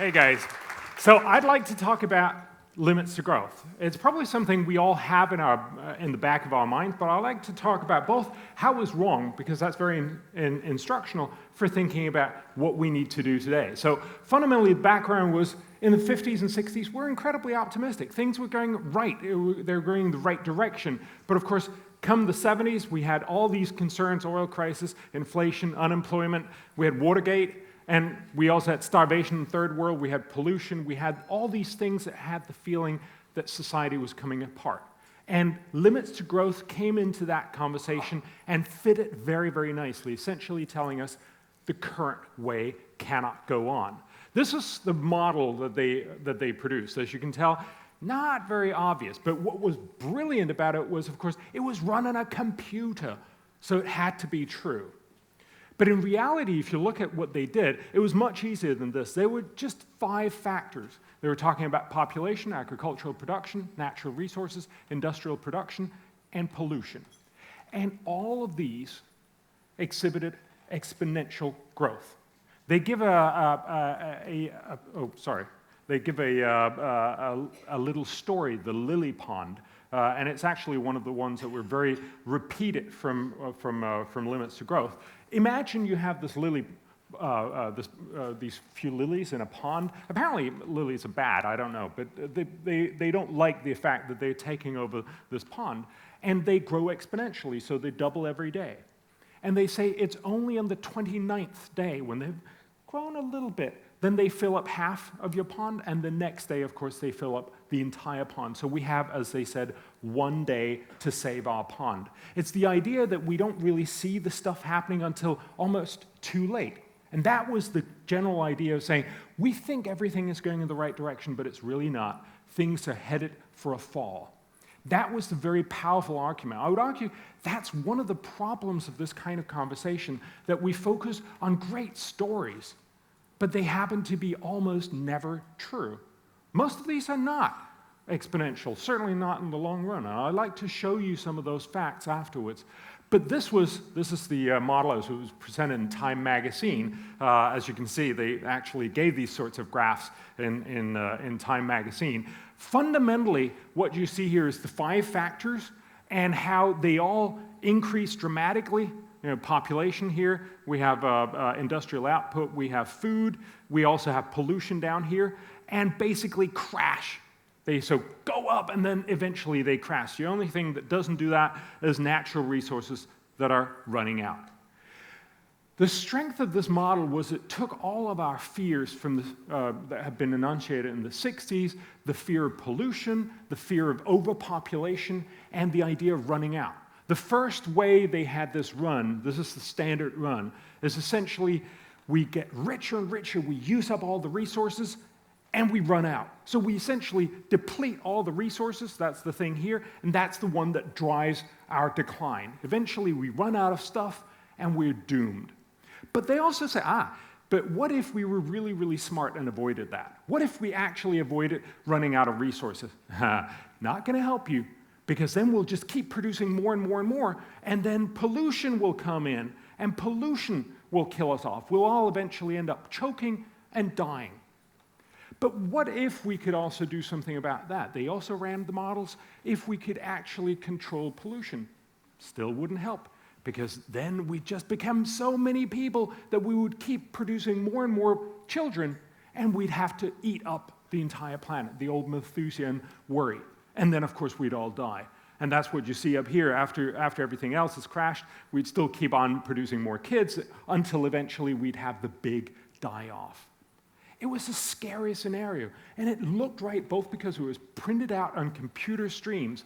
Hey guys. So I'd like to talk about limits to growth. It's probably something we all have in the back of our minds, but I'd like to talk about both how it was wrong, because that's very instructional for thinking about what we need to do today. So fundamentally, the background was in the 50s and 60s, we're incredibly optimistic. Things were going right. They were going in the right direction. But of course, come the 70s, we had all these concerns: oil crisis, inflation, unemployment. We had Watergate. And we also had starvation in the third world, we had pollution, we had all these things that had the feeling that society was coming apart. And limits to growth came into that conversation and fit it very, very nicely, essentially telling us the current way cannot go on. This is the model that they produced. As you can tell, not very obvious, but what was brilliant about it was, of course, it was run on a computer, so it had to be true. But in reality, if you look at what they did, it was much easier than this. There were just 5 factors. They were talking about population, agricultural production, natural resources, industrial production, and pollution. And all of these exhibited exponential growth. They give a little story, the lily pond, and it's actually one of the ones that were very repeated from limits to growth. Imagine you have this lily, these few lilies in a pond. Apparently, lilies are bad, I don't know, but they don't like the fact that they're taking over this pond, and they grow exponentially, so they double every day. And they say it's only on the 29th day, when they've grown a little bit, then they fill up half of your pond, and the next day, of course, they fill up the entire pond. So we have, as they said, 1 day to save our pond. It's the idea that we don't really see the stuff happening until almost too late. And that was the general idea of saying, we think everything is going in the right direction, but it's really not. Things are headed for a fall. That was the very powerful argument. I would argue that's one of the problems of this kind of conversation, that we focus on great stories, but they happen to be almost never true. Most of these are not exponential, certainly not in the long run. And I'd like to show you some of those facts afterwards. But this is the model as it was presented in Time magazine. As you can see, they actually gave these sorts of graphs in Time magazine. Fundamentally, what you see here is the 5 factors and how they all increase dramatically. You know, population here, we have industrial output, we have food, we also have pollution down here, and basically crash. They so go up and then eventually they crash. The only thing that doesn't do that is natural resources that are running out. The strength of this model was it took all of our fears from that have been enunciated in the 60s, the fear of pollution, the fear of overpopulation, and the idea of running out. The first way they had this run, this is the standard run, is essentially we get richer and richer, we use up all the resources, and we run out. So we essentially deplete all the resources, that's the thing here, and that's the one that drives our decline. Eventually we run out of stuff, and we're doomed. But they also say, but what if we were really, really smart and avoided that? What if we actually avoided running out of resources? Not going to help you. Because then we'll just keep producing more and more and more, and then pollution will come in, and pollution will kill us off. We'll all eventually end up choking and dying. But what if we could also do something about that? They also ran the models. If we could actually control pollution, still wouldn't help, because then we'd just become so many people that we would keep producing more and more children, and we'd have to eat up the entire planet, the old Malthusian worry. And then, of course, we'd all die. And that's what you see up here. After everything else has crashed, we'd still keep on producing more kids until eventually we'd have the big die-off. It was a scary scenario. And it looked right, both because it was printed out on computer streams,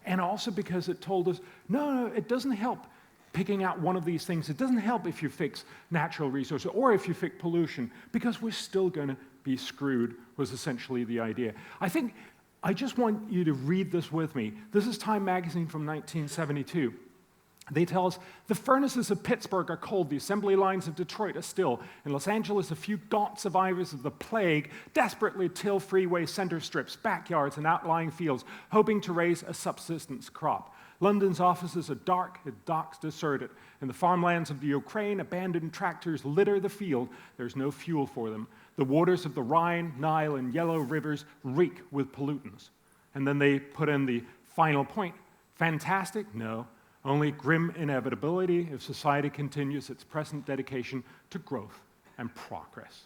and also because it told us, no, it doesn't help picking out one of these things. It doesn't help if you fix natural resources or if you fix pollution, because we're still going to be screwed, was essentially the idea. I just want you to read this with me. This is Time magazine from 1972. They tell us, the furnaces of Pittsburgh are cold, the assembly lines of Detroit are still. In Los Angeles, a few gaunt survivors of the plague desperately till freeway center strips, backyards, and outlying fields, hoping to raise a subsistence crop. London's offices are dark, the docks deserted. In the farmlands of the Ukraine, abandoned tractors litter the field. There's no fuel for them. The waters of the Rhine, Nile, and Yellow rivers reek with pollutants. And then they put in the final point. Fantastic? No. Only grim inevitability if society continues its present dedication to growth and progress.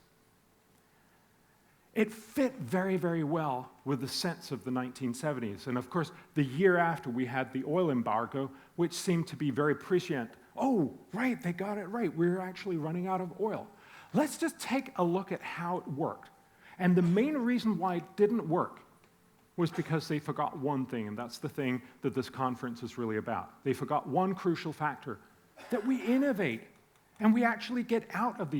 It fit very, very well with the sense of the 1970s. And of course, the year after, we had the oil embargo, which seemed to be very prescient. Oh, right, they got it right. We're actually running out of oil. Let's just take a look at how it worked. And the main reason why it didn't work was because they forgot one thing, and that's the thing that this conference is really about. They forgot one crucial factor, that we innovate, and we actually get out of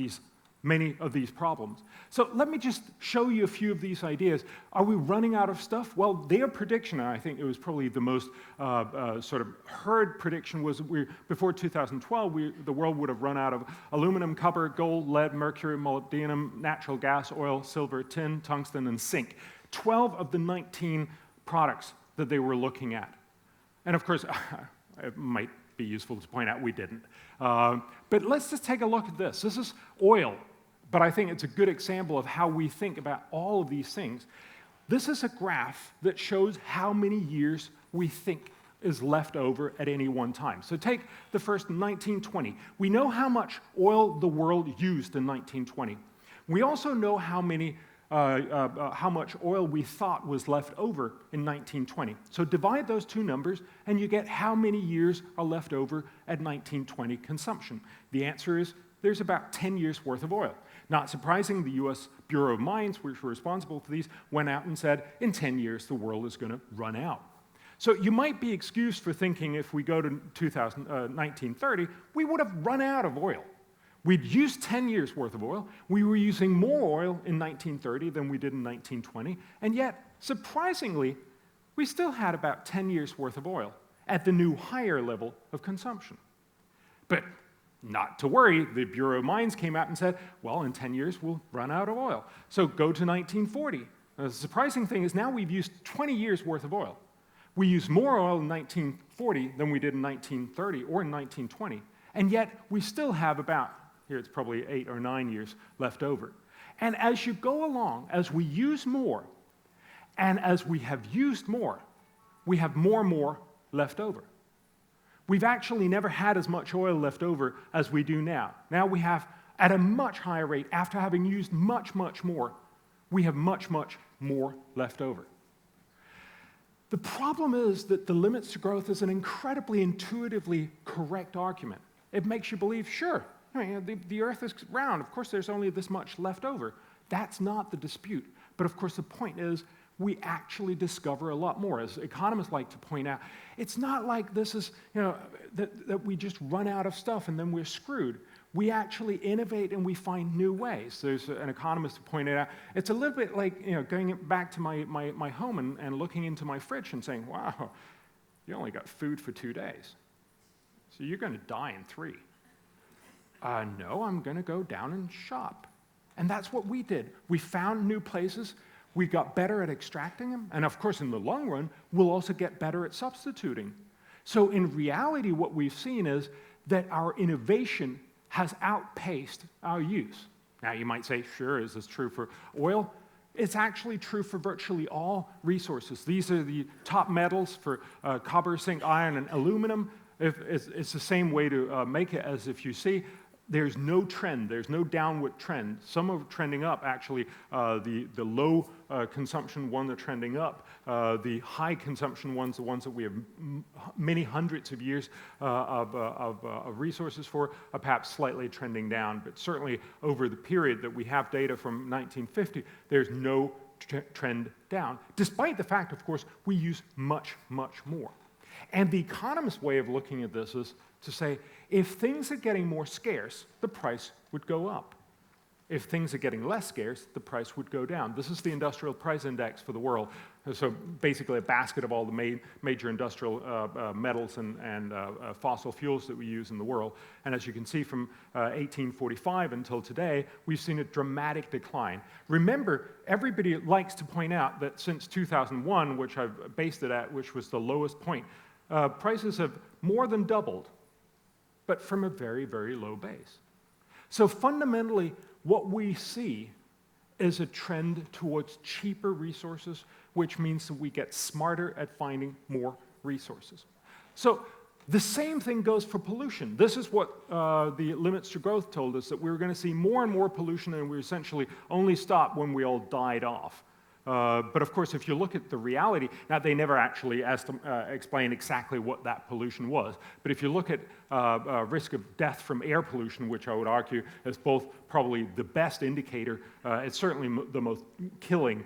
many of these problems. So let me just show you a few of these ideas. Are we running out of stuff? Well, their prediction, and I think it was probably the most sort of heard prediction, was before 2012, the world would have run out of aluminum, copper, gold, lead, mercury, molybdenum, natural gas, oil, silver, tin, tungsten, and zinc. 12 of the 19 products that they were looking at. And of course, it might be useful to point out we didn't. But let's just take a look at this. This is oil, but I think it's a good example of how we think about all of these things. This is a graph that shows how many years we think is left over at any one time. So take the first 1920. We know how much oil the world used in 1920. We also know how much oil we thought was left over in 1920. So divide those two numbers, and you get how many years are left over at 1920 consumption. The answer is there's about 10 years' worth of oil. Not surprising, the US Bureau of Mines, which were responsible for these, went out and said, in 10 years, the world is going to run out. So you might be excused for thinking if we go to 1930, we would have run out of oil. We'd used 10 years' worth of oil. We were using more oil in 1930 than we did in 1920. And yet, surprisingly, we still had about 10 years' worth of oil at the new higher level of consumption. But not to worry, the Bureau of Mines came out and said, well, in 10 years, we'll run out of oil. So go to 1940. The surprising thing is now we've used 20 years' worth of oil. We used more oil in 1940 than we did in 1930 or in 1920. And yet, we still have about, here it's probably 8 or 9 years left over. And as you go along, as we use more, and as we have used more, we have more and more left over. We've actually never had as much oil left over as we do now. Now we have, at a much higher rate, after having used much, much more, we have much, much more left over. The problem is that the limits to growth is an incredibly intuitively correct argument. It makes you believe, sure, I mean, the Earth is round. Of course, there's only this much left over. That's not the dispute. But of course, the point is, we actually discover a lot more. As economists like to point out, it's not like this is, that we just run out of stuff and then we're screwed. We actually innovate and we find new ways. There's an economist who pointed out, it's a little bit like going back to my home and looking into my fridge and saying, wow, you only got food for 2 days. So you're going to die in 3. No, I'm going to go down and shop. And that's what we did. We found new places. We got better at extracting them. And of course, in the long run, we'll also get better at substituting. So in reality, what we've seen is that our innovation has outpaced our use. Now, you might say, sure, is this true for oil? It's actually true for virtually all resources. These are the top metals for copper, zinc, iron, and aluminum. It's the same way to make it as if you see. There's no trend. There's no downward trend. Some are trending up, actually. The low consumption ones are trending up. The high consumption ones, the ones that we have many hundreds of years of resources for, are perhaps slightly trending down. But certainly over the period that we have data from 1950, there's no trend down, despite the fact, of course, we use much, much more. And the economist's way of looking at this is to say, if things are getting more scarce, the price would go up. If things are getting less scarce, the price would go down. This is the industrial price index for the world. So basically a basket of all the major industrial metals and fossil fuels that we use in the world. And as you can see from 1845 until today, we've seen a dramatic decline. Remember, everybody likes to point out that since 2001, which I've based it at, which was the lowest point, prices have more than doubled, but from a very, very low base. So fundamentally, what we see is a trend towards cheaper resources, which means that we get smarter at finding more resources. So the same thing goes for pollution. This is what the limits to growth told us, that we were going to see more and more pollution, and we essentially only stopped when we all died off. But of course, if you look at the reality, now they never actually explain exactly what that pollution was, but if you look at risk of death from air pollution, which I would argue is both probably the best indicator, it's certainly the most killing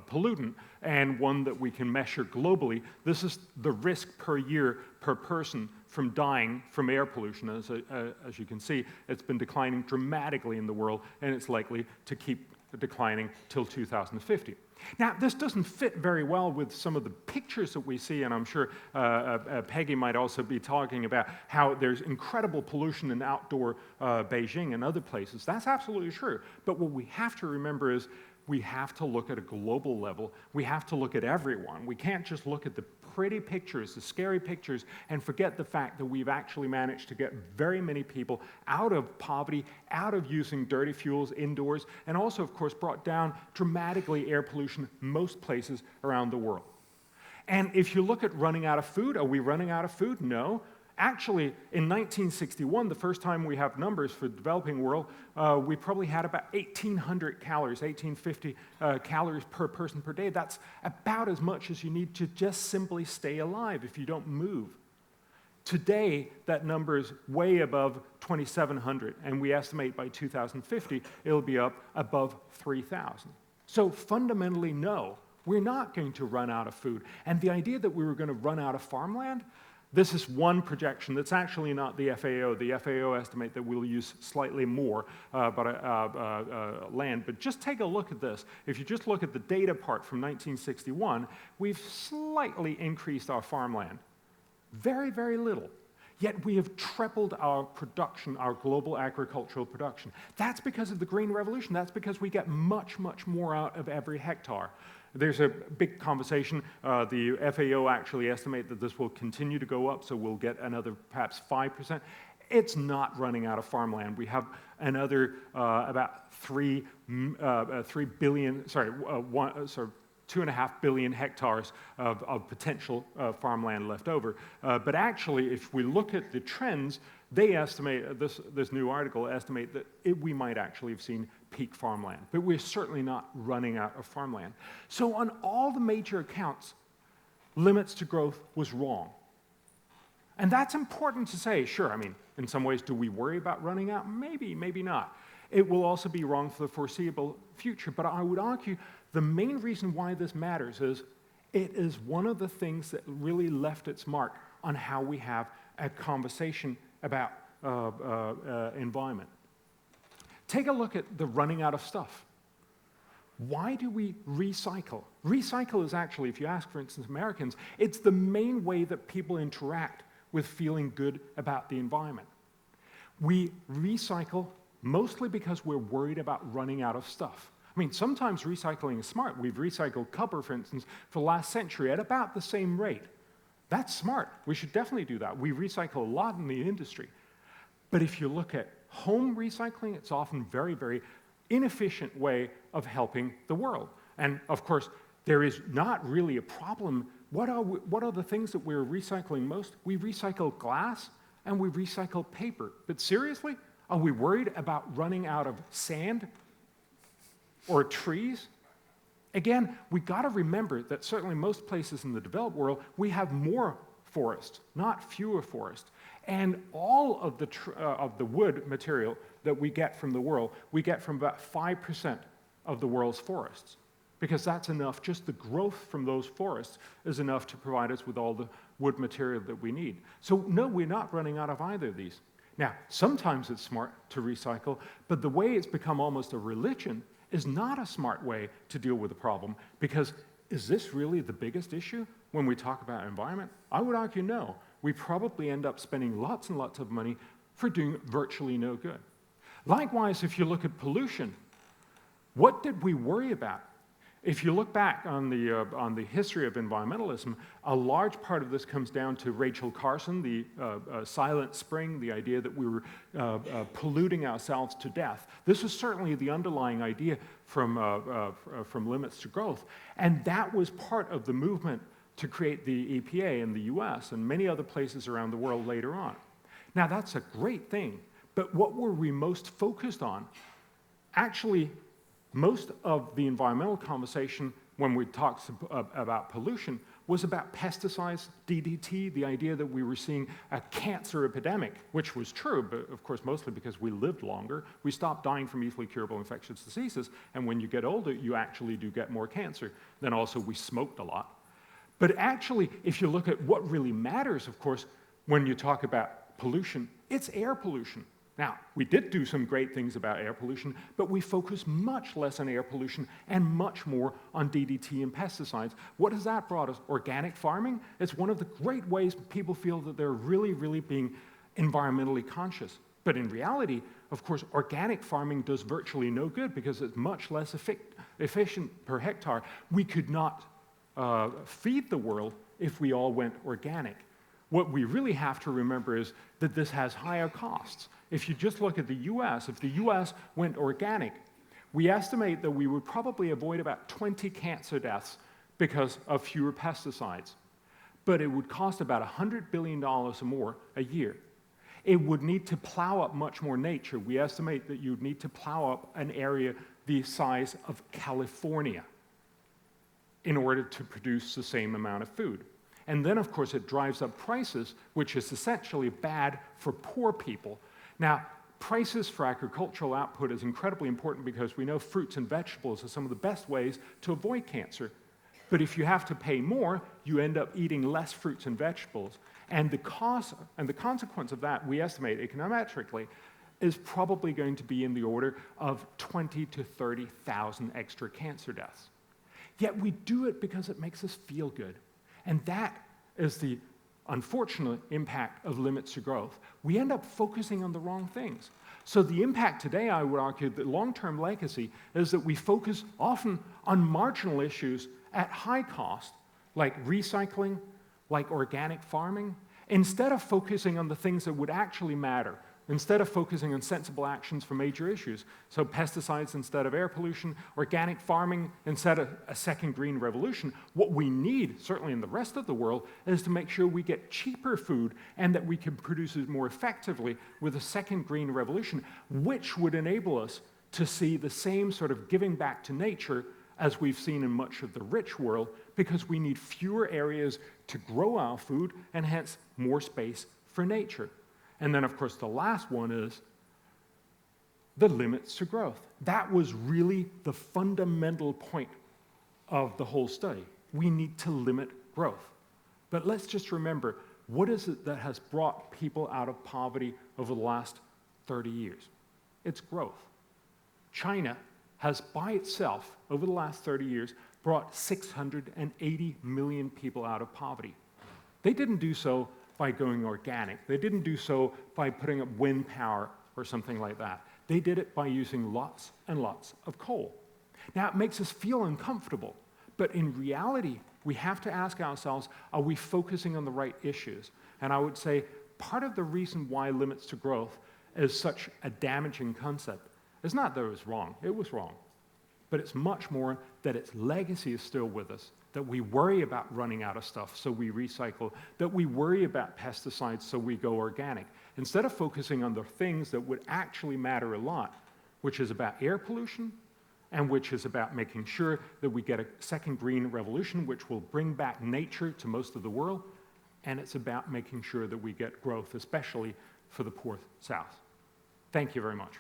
pollutant, and one that we can measure globally. This is the risk per year per person from dying from air pollution. As you can see, it's been declining dramatically in the world, and it's likely to keep declining till 2050. Now, this doesn't fit very well with some of the pictures that we see, and I'm sure Peggy might also be talking about how there's incredible pollution in outdoor Beijing and other places. That's absolutely true. But what we have to remember is we have to look at a global level. We have to look at everyone. We can't just look at the pretty pictures, the scary pictures, and forget the fact that we've actually managed to get very many people out of poverty, out of using dirty fuels indoors, and also, of course, brought down dramatically air pollution most places around the world. And if you look at running out of food, are we running out of food? No. Actually, in 1961, the first time we have numbers for the developing world, we probably had about 1,800 calories, 1,850 calories per person per day. That's about as much as you need to just simply stay alive if you don't move. Today, that number is way above 2,700, and we estimate by 2050 it'll be up above 3,000. So fundamentally, no, we're not going to run out of food. And the idea that we were going to run out of farmland, this is one projection that's actually not the FAO. The FAO estimate that we'll use slightly more land. But just take a look at this. If you just look at the data part from 1961, we've slightly increased our farmland. Very, very little. Yet we have tripled our production, our global agricultural production. That's because of the Green Revolution. That's because we get much, much more out of every hectare. There's a big conversation. The FAO actually estimate that this will continue to go up, so we'll get another perhaps 5%. It's not running out of farmland. We have another about 2.5 billion hectares of potential farmland left over. But actually, if we look at the trends, they estimate, this new article estimate that we might actually have seen peak farmland. But we're certainly not running out of farmland. So on all the major accounts, limits to growth was wrong. And that's important to say. Sure, I mean, in some ways, do we worry about running out? Maybe, maybe not. It will also be wrong for the foreseeable future. But I would argue the main reason why this matters is it is one of the things that really left its mark on how we have a conversation about environment. Take a look at the running out of stuff. Why do we recycle? Recycle is actually, if you ask, for instance, Americans, it's the main way that people interact with feeling good about the environment. We recycle mostly because we're worried about running out of stuff. I mean, sometimes recycling is smart. We've recycled copper, for instance, for the last century at about the same rate. That's smart. We should definitely do that. We recycle a lot in the industry. But if you look at home recycling, it's often a very, very inefficient way of helping the world. And of course, there is not really a problem. What are the things that we're recycling most? We recycle glass and we recycle paper. But seriously, are we worried about running out of sand or trees? Again, we got to remember that certainly most places in the developed world, we have more forest, not fewer forests. And all of the wood material that we get from the world, we get from about 5% of the world's forests, because that's enough. Just the growth from those forests is enough to provide us with all the wood material that we need. So no, we're not running out of either of these. Now, sometimes it's smart to recycle, but the way it's become almost a religion is not a smart way to deal with the problem, because is this really the biggest issue when we talk about environment? I would argue no. We probably end up spending lots and lots of money for doing virtually no good. Likewise, if you look at pollution, what did we worry about? If you look back on the history of environmentalism, a large part of this comes down to Rachel Carson, the silent spring, the idea that we were polluting ourselves to death. This was certainly the underlying idea from Limits to Growth, and that was part of the movement to create the EPA in the US and many other places around the world later on. Now, that's a great thing, but what were we most focused on? Actually, most of the environmental conversation when we talked about pollution was about pesticides, DDT, the idea that we were seeing a cancer epidemic, which was true, but of course mostly because we lived longer. We stopped dying from easily curable infectious diseases, and when you get older, you actually do get more cancer. Then also we smoked a lot. But actually, if you look at what really matters, of course, when you talk about pollution, it's air pollution. Now, we did do some great things about air pollution, but we focus much less on air pollution and much more on DDT and pesticides. What has that brought us? Organic farming? It's one of the great ways people feel that they're really, really being environmentally conscious. But in reality, of course, organic farming does virtually no good because it's much less efficient per hectare. We could not feed the world if we all went organic. What we really have to remember is that this has higher costs. If you just look at the US, if the US went organic, we estimate that we would probably avoid about 20 cancer deaths because of fewer pesticides. But it would cost about $100 billion or more a year. It would need to plow up much more nature. We estimate that you'd need to plow up an area the size of California in order to produce the same amount of food. And then, of course, it drives up prices, which is essentially bad for poor people. Now, prices for agricultural output is incredibly important because we know fruits and vegetables are some of the best ways to avoid cancer. But if you have to pay more, you end up eating less fruits and vegetables. And the cost and the consequence of that, we estimate econometrically, is probably going to be in the order of 20 to 30,000 extra cancer deaths. Yet we do it because it makes us feel good. And that is the unfortunate impact of Limits to Growth. We end up focusing on the wrong things. So the impact today, I would argue, the long-term legacy is that we focus often on marginal issues at high cost, like recycling, like organic farming, instead of focusing on the things that would actually matter, instead of focusing on sensible actions for major issues. So pesticides instead of air pollution, organic farming instead of a second green revolution. What we need, certainly in the rest of the world, is to make sure we get cheaper food and that we can produce it more effectively with a second green revolution, which would enable us to see the same sort of giving back to nature as we've seen in much of the rich world, because we need fewer areas to grow our food and hence more space for nature. And then, of course, the last one is the limits to growth. That was really the fundamental point of the whole study. We need to limit growth. But let's just remember, what is it that has brought people out of poverty over the last 30 years? It's growth. China has, by itself, over the last 30 years, brought 680 million people out of poverty. They didn't do so by going organic. They didn't do so by putting up wind power or something like that. They did it by using lots and lots of coal. Now, it makes us feel uncomfortable, but in reality, we have to ask ourselves, are we focusing on the right issues? And I would say part of the reason why Limits to Growth is such a damaging concept is not that it was wrong. It was wrong. But it's much more that its legacy is still with us, that we worry about running out of stuff, so we recycle, that we worry about pesticides, so we go organic. Instead of focusing on the things that would actually matter a lot, which is about air pollution, and which is about making sure that we get a second green revolution, which will bring back nature to most of the world, and it's about making sure that we get growth, especially for the poor South. Thank you very much.